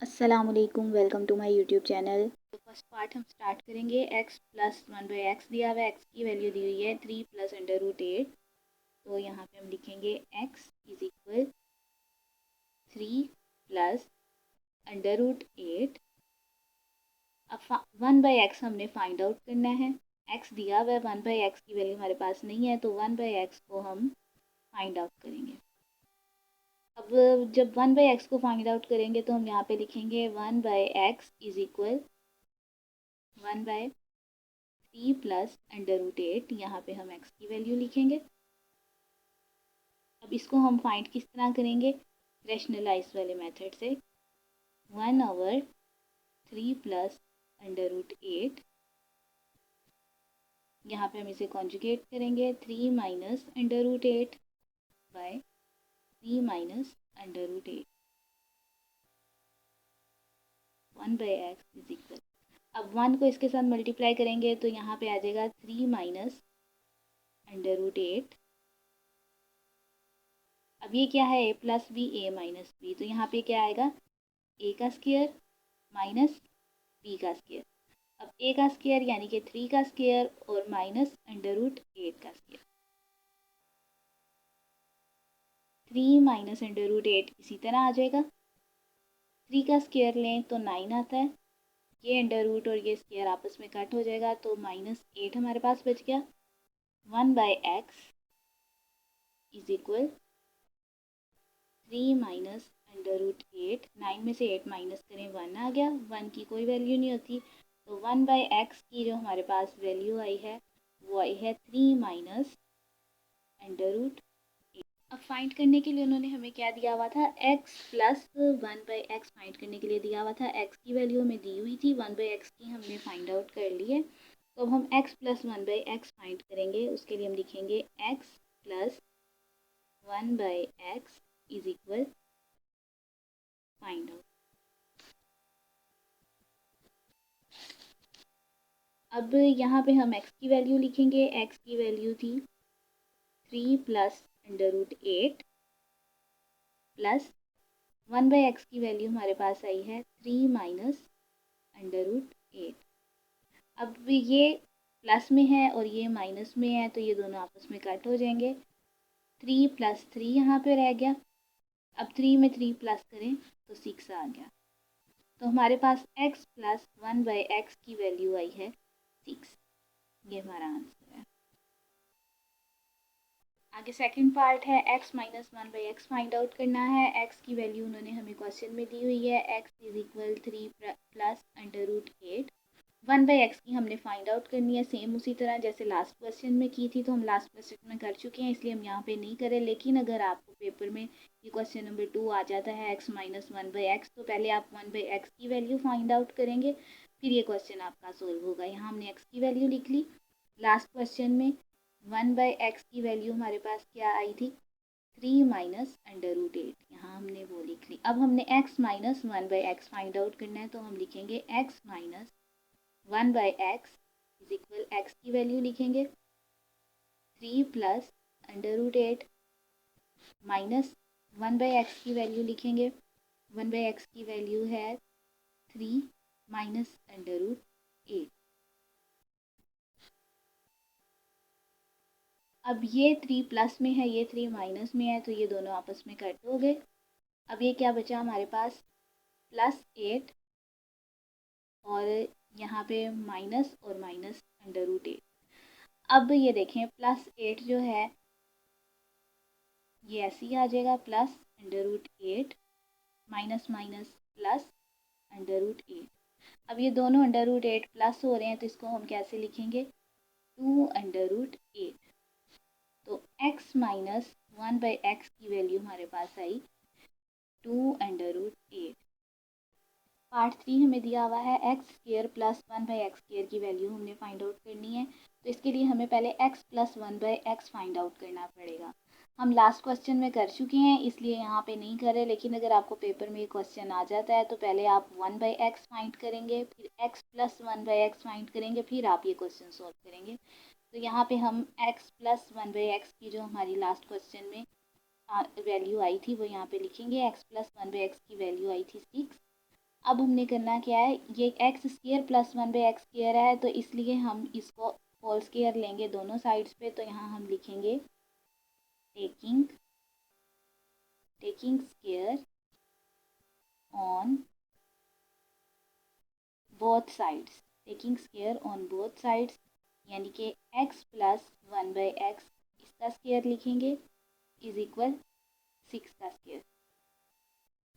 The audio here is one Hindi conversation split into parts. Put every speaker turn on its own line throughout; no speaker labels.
अस्सलामुअलैकुम, welcome to my YouTube channel. तो फर्स्ट पार्ट हम स्टार्ट करेंगे। x प्लस 1/x दिया हुआ है, x की वैल्यू दी हुई है 3 प्लस अंडर रूट 8। तो यहाँ पे हम लिखेंगे x is equal 3 plus under root 8। अब 1/x हमने फाइंड आउट करना है। x दिया हुआ है, 1/x की वैल्यू हमारे पास नहीं है, तो 1/x को हम फाइंड आउट करेंगे। अब जब 1/x को फाइंड आउट करेंगे तो हम यहाँ पे लिखेंगे 1/x is equal 1/3 plus under root 8। यहाँ पे हम x की वैल्यू लिखेंगे। अब इसको हम फाइंड किस तरह करेंगे, रैशनलाइज वाले मेथड से। 1/3 प्लस अंडर रूट 8, यहाँ पे हम इसे कॉन्जुगेट करेंगे। 3 minus under root 8 by 3 minus under root 8। 1/x is equal, अब 1 को इसके साथ मल्टीप्लाई करेंगे तो यहाँ पे आ जाएगा 3 माइनस अंडर रूट 8। अब ये क्या है, a plus b a minus b, तो यहाँ पे क्या आएगा, a का स्क्वायर माइनस b का स्क्वायर। अब a का स्क्वायर यानी कि 3 का स्क्वायर और माइनस अंडर रूट 8 का स्क्वायर। 3 माइनस अंडर रूट 8 इसी तरह आ जाएगा। 3 का स्क्वायर लें तो 9 आता है, ये अंडर रूट और ये स्क्वायर आपस में कट हो जाएगा तो -8 हमारे पास बच गया। 1/x is equal 3 minus under root 8। 9 में से 8 माइनस करें 1 आ गया, 1 की कोई वैल्यू नहीं होती, तो 1/x की जो हमारे पास वैल्यू आई है वो आई है 3 माइनस अंडर रूट 8। अब फाइंड करने के लिए उन्होंने हमें क्या दिया हुआ था, x प्लस 1/x फाइंड करने के लिए दिया हुआ था। x की वैल्यू हमें दी हुई थी, 1/x की हमने फाइंड आउट कर ली है। तो अब हम x प्लस 1/x फाइंड करेंगे। उसके लिए हम लिखेंगे x plus 1/x is equal find out. अब यहाँ पे हम x की वैल्यू लिखेंगे। x की वैल्यू थी 3 plus under root 8 plus 1/x की वैल्यू हमारे पास आई है 3 माइनस अंडर रूट 8। अब ये प्लस में है और ये माइनस में है, तो ये दोनों आपस में कट हो जाएंगे। 3 प्लस 3 यहाँ पे रह गया। अब 3 में 3 प्लस करें तो 6 आ गया। तो हमारे पास x प्लस 1/x की वैल्यू आई है 6। ये हमारा आंसर है। आगे सेकंड पार्ट है, x minus 1/x find out करना है। x की वैल्यू उन्होंने हमें क्वेश्चन में दी हुई है, x is equal 3 plus under root 8। 1/x की हमने फाइंड आउट करनी है, सेम उसी तरह जैसे लास्ट क्वेश्चन में की थी। तो हम लास्ट क्वेश्चन में कर चुके हैं, इसलिए हम यहाँ पे नहीं करें। लेकिन अगर आपको पेपर में ये क्वेश्चन नंबर 2 आ जाता है, x माइनस 1/x, तो पहले आप 1/x की वैल्यू फाइंड आउट करेंगे, फिर ये क्वेश्चन आपका सोल्व होगा। यहाँ हमने x की वैल्यू लिख ली। लास्ट क्वेश्चन में 1/x की वैल्यू हमारे पास क्या आई थी, 3 माइनस अंडर रूट 8, यहाँ हमने वो लिख ली। अब हमने x minus 1/x find out करना है, तो हम लिखेंगे x minus 1/x is equal, x की वैल्यू लिखेंगे 3 plus under root 8 minus 1/x की वैल्यू लिखेंगे। 1/x की वैल्यू है 3 माइनस अंडर रूट 8। अब ये 3 प्लस में है, ये 3 माइनस में है, तो ये दोनों आपस में कट हो गए। अब ये क्या बचा हमारे पास, +8 और यहाँ पे माइनस और माइनस अंडर रूट 8। अब ये देखें, +8 जो है ये ऐसे ही आ जाएगा, plus under root 8 minus minus plus under root 8। अब ये दोनों अंडर रूट 8 प्लस हो रहे हैं, तो इसको हम कैसे लिखेंगे, 2 अंडर रूट 8। तो x माइनस 1/x की वैल्यू हमारे पास आई 2 अंडर रूट 8। पार्ट 3 हमें दिया हुआ है, एक्स स्क्र प्लस 1/x² की वैल्यू हमने फाइंड आउट करनी है। तो इसके लिए हमें पहले x plus 1/x find out करना पड़ेगा। हम लास्ट क्वेश्चन में कर चुके हैं, इसलिए यहाँ पे नहीं करें। लेकिन अगर आपको पेपर में ये क्वेश्चन आ जाता है, तो पहले आप 1/x फाइंड करेंगे, फिर x प्लस 1/x फाइंड करेंगे, फिर आप ये क्वेश्चन सॉल्व करेंगे। तो यहाँ पे हम x प्लस 1/x की जो हमारी लास्ट क्वेश्चन में वैल्यू आई थी वो यहाँ पे लिखेंगे। x प्लस 1/x की वैल्यू आई थी 6। अब हमने करना क्या है, ये एक्स स्क्र प्लस 1/x² है, तो इसलिए हम इसको होल स्क्वायर लेंगे दोनों साइड्स पे। तो यहाँ हम लिखेंगे taking square on both sides, taking square on both sides, यानी कि x प्लस 1/x इसका स्क्वायर लिखेंगे इज इक्वल 6 का स्क्वायर।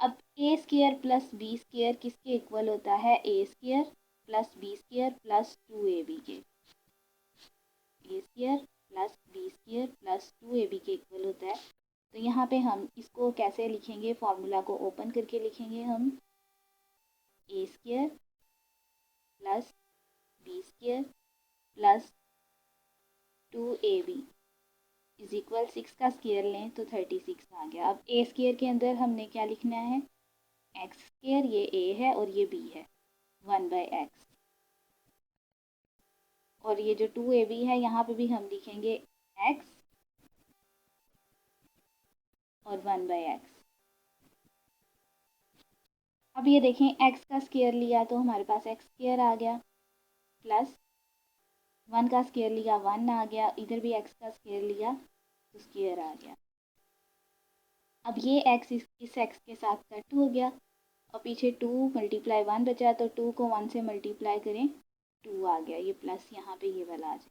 अब A square plus B square किसके इक्वल होता है, A square plus B square plus 2ab के, A square plus B square plus 2ab के इक्वल होता है। तो यहाँ पे हम इसको कैसे लिखेंगे, फॉर्मूला को ओपन करके लिखेंगे हम, A square plus B square plus 2ab is equal 6 का स्क्वायर लें तो 36 आ गया। अब ए स्क्वायर के अंदर हमने क्या लिखना है, एक्स स्क्वायर, ये ए है और ये बी है, 1/x, और ये जो 2ab है यहाँ पे भी हम लिखेंगे x और 1/x। अब ये देखें x का स्क्वायर लिया तो हमारे पास x स्क्वायर आ गया, प्लस 1 का स्क्वायर लिया 1 आ गया, इधर भी x का स्क्वायर लिया तो स्क्वायर आ गया। अब ये x इस x के साथ कट हो गया और पीछे 2 × 1 बचा, तो 2 को 1 से मल्टीप्लाई करें 2 आ गया, ये प्लस यहाँ पे ये वाला आ जाए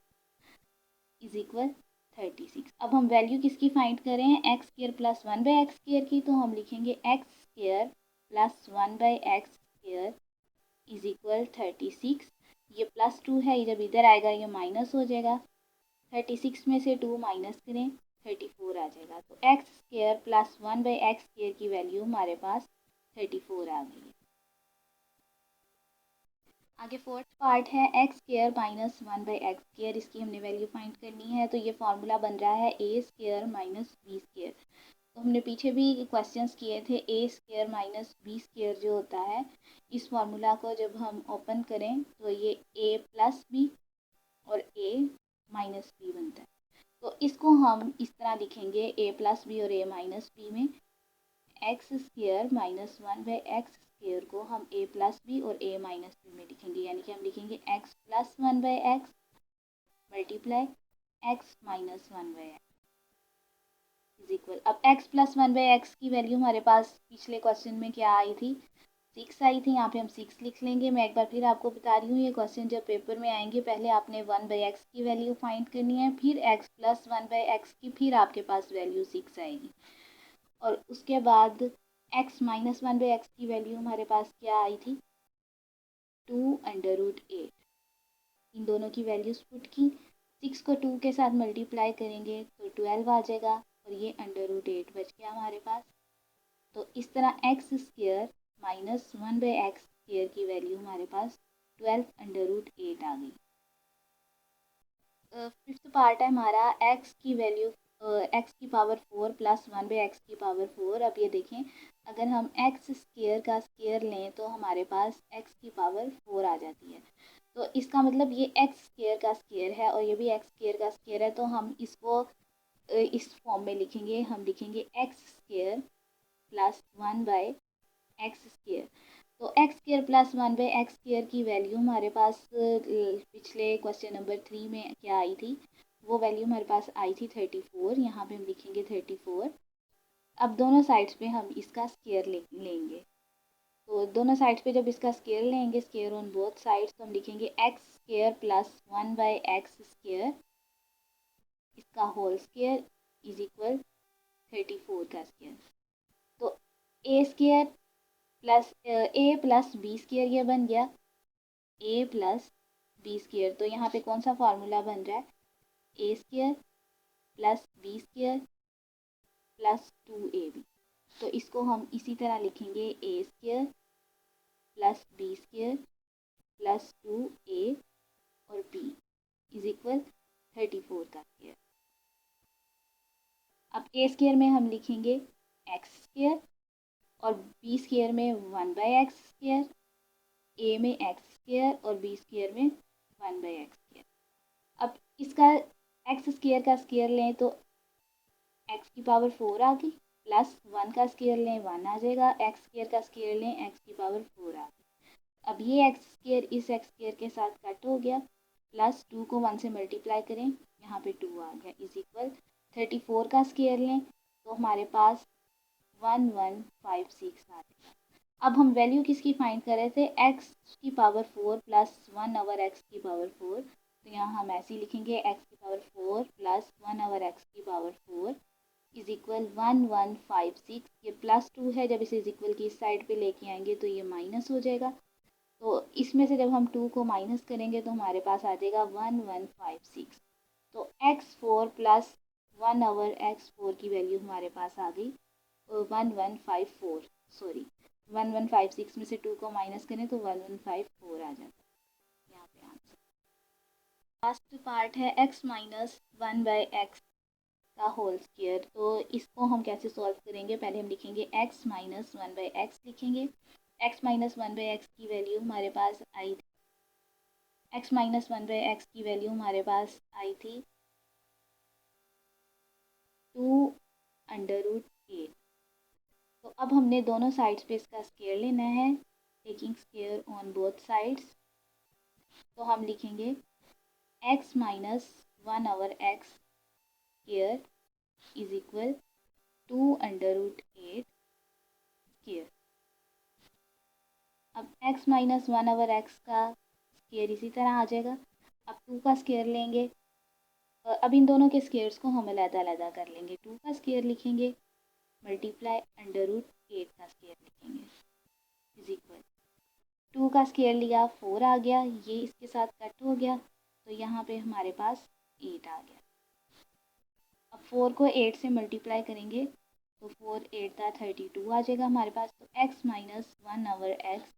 इज इक्वल 36। अब हम वैल्यू किसकी फाइंड करें, एक्स स्क्वायर प्लस 1/x² की, तो हम लिखेंगे x square plus 1/x² is equal 36। ये प्लस 2 है, जब इधर आएगा ये माइनस हो जाएगा, 36 में से 2 माइनस करें 34 आ जाएगा। तो एक्स स्क्वायर प्लस 1/x² की वैल्यू हमारे पास 34 आ गई है। आगे फोर्थ पार्ट है एक्स स्क्वायर माइनस 1/x², इसकी हमने वैल्यू फाइंड करनी है। तो ये फार्मूला बन रहा है A square minus B square. तो हमने पीछे भी क्वेश्चंस किए थे, ए स्क्वायर माइनस बी स्क्वायर जो होता है, इस फार्मूला को जब हम ओपन करें तो ये ए प्लस बी और ए माइनस बी बनता है। तो इसको हम इस तरह लिखेंगे, ए प्लस बी और ए माइनस बी में एक्स स्क्वायर माइनस 1/x² को हम ए प्लस बी और ए माइनस बी में लिखेंगे, यानी कि हम लिखेंगे x plus 1/x multiply x minus 1/x is equal. अब x प्लस 1/x की वैल्यू हमारे पास पिछले क्वेश्चन में क्या आई थी, 6 आई थी, यहाँ पे हम 6 लिख लेंगे। मैं एक बार फिर आपको बता रही हूँ, ये क्वेश्चन जब पेपर में आएंगे पहले आपने 1/x की वैल्यू फाइंड करनी है, फिर x प्लस 1/x की, फिर आपके पास वैल्यू 6 आएगी, और उसके बाद x माइनस 1/x की वैल्यू हमारे पास क्या आई थी, 2√8। इन दोनों की वैल्यूज पुट की, 6 को 2 के साथ मल्टीप्लाई करेंगे तो 12 आ जाएगा, और ये √8 बच गया हमारे पास। तो इस तरह एक्स स्क्वायर माइनस 1/x² की वैल्यू हमारे पास 12√8 आ गई। फिफ्थ पार्ट है हमारा x की वैल्यू x की पावर 4 प्लस 1/x की पावर 4। अब ये देखें, अगर हम x स्क्वायर का स्क्वायर लें तो हमारे पास x की पावर 4 आ जाती है। तो इसका मतलब ये x स्क्वायर का स्क्वायर है और ये भी x स्क्वायर का स्क्वायर है, तो हम इसको इस फॉर्म में लिखेंगे, हम लिखेंगे x स्क्वायर प्लस 1/x²। तो एक्स स्क्वायर प्लस 1/x² की वैल्यू हमारे पास पिछले क्वेश्चन नंबर 3 में क्या आई थी, वो वैल्यू हमारे पास आई थी 34। यहाँ पे हम लिखेंगे 34। अब दोनों साइड्स पे हम इसका स्क्वायर लेंगे, तो दोनों साइड्स पे जब इसका स्क्वायर लेंगे, स्क्वायर ऑन बोथ साइड्स, तो हम लिखेंगे एक्स स्क्वायर प्लस 1/x², इसका होल स्क्वायर इज इक्वल 34 का स्क्वायर। तो ए स्क्वायर प्लस ए प्लस बी स्क्वायर ये बन गया ए प्लस बी स्क्वायर। तो यहाँ पे कौन सा फार्मूला बन रहा है, A square plus B square plus 2ab। तो इसको हम इसी तरह लिखेंगे, A square plus B square plus 2a और b इज इक्वल 34 का स्क्वायर। अब ए स्क्वायर में हम लिखेंगे एक्स स्क्वायर और बी स्क्वायर में 1/x², ए में एक्स स्क्वायर और बी स्क्वायर में 1/x²। अब इसका एक्स स्क्वायर का स्क्वायर लें तो एक्स की पावर 4 आ गई प्लस 1 का स्क्वायर लें 1 आ जाएगा, एक्स स्क्वायर का स्क्वायर लें एक्स की पावर 4 आ गई। अब ये एक्स स्क्वायर इस एक्स स्क्वायर के साथ कट हो गया, प्लस 2 को 1 से मल्टीप्लाई करें, यहाँ पे 2 आ गया, इज इक्वल 34 का स्क्वायर लें तो हमारे पास 1156 आ जाएगा। अब हम वैल्यू किसकी फाइंड कर रहे थे, एक्स की पावर 4 प्लस 1 ओवर एक्स की पावर 4, तो यहाँ हम ऐसे ही लिखेंगे एक्स की पावर 4 प्लस 1 ओवर एक्स की पावर 4 इज इक्वल 1156। ये प्लस 2 है, जब इसे इज इक्वल की इस साइड पे लेके आएंगे तो ये माइनस हो जाएगा, तो इसमें से जब हम 2 को माइनस करेंगे तो हमारे पास आ जाएगा 1156। तो x4 प्लस 1 ओवर x4 की वैल्यू हमारे पास आ गई 1154, सॉरी 1156 में से 2 को माइनस करें तो 1154 आ जाता है यहाँ पे आंसर। लास्ट पार्ट है x माइनस 1 बाई एक्स का होल स्क्वायर, तो इसको हम कैसे सॉल्व करेंगे, पहले हम लिखेंगे x माइनस 1 बाई एक्स लिखेंगे। x माइनस 1 बाई एक्स की वैल्यू हमारे पास आई थी, x माइनस 1 बाई एक्स की वैल्यू हमारे पास आई थी 2 अंडर रूट 8। तो अब हमने दोनों साइड्स पे इसका स्क्वायर लेना है, taking square on both sides, तो हम लिखेंगे x minus 1 over x square is equal 2 under root 8 square. अब x माइनस 1 ओवर एक्स का स्क्वायर इसी तरह आ जाएगा। अब 2 का स्क्वायर लेंगे, अब इन दोनों के स्क्वायर्स को हम अलग-अलग कर लेंगे, 2 का स्क्वायर लिखेंगे मल्टीप्लाई अंडर रूट 8 का स्क्वायर लिखेंगे इज इक्वल 2 का स्क्वायर लिया 4 आ गया, ये इसके साथ कट हो गया तो यहाँ पे हमारे पास 8 आ गया। अब 4 को 8 से मल्टीप्लाई करेंगे तो 4 8 था 32 आ जाएगा हमारे पास, तो x minus 1 over x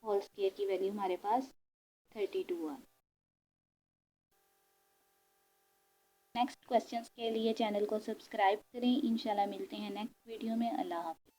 whole square की वैल्यू हमारे पास 32 आ गई। नेक्स्ट क्वेश्चंस के लिए चैनल को सब्सक्राइब करें। इंशाल्लाह मिलते हैं नेक्स्ट वीडियो में। अल्लाह हाफ़िज़।